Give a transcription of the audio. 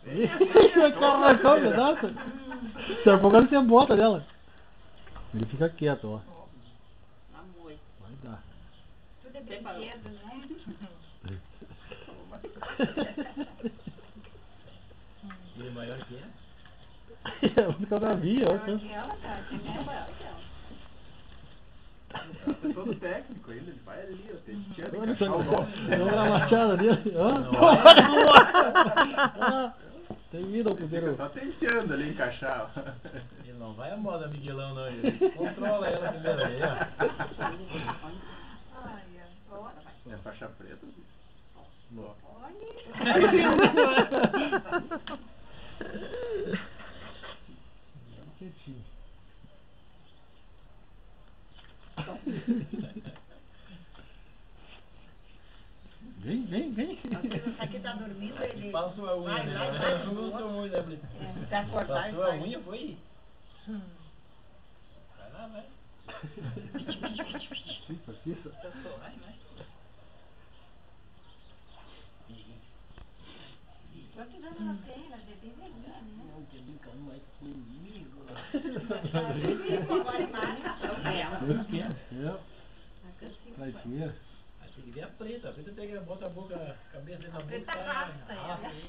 O cara arrancou o pedaço. Se afogar, você bota dela. Ele fica quieto, ó. Amor. Vai dar. Tudo é brinquedo, né? Ele é maior que ela? Ela fica na via, ó. Maior que ela, cara. Tem mais maior que ela. É todo técnico ainda, ele vai ali, ó. Tem que Olha encaixar o nó. a machada ali, ó. Tem vida o primeiro. Só tentando ali encaixar. Ele não vai a moda Miguelão, não. Ele controla ela primeiro aí, ó. Ai, agora vai. É faixa preta. Boa. Olha. Quietinho. Vem. Aqui tá dormindo, ele... Passou a unha, Vai, né? vai, Não vai. gostou muito, né, Blita? Pra cortar, Passou a vai. unha, foi? Vai lá, vai. Fica. Vai. Tô te dando uma pena, bebê velhinha, né? Não, que brincando mais comigo. Agora embaixo, Traiçoeira. Acho que devia a preta. A preta pega, bota a boca, a cabeça dentro da boca. Preta e arrasta ela. arrasta aí.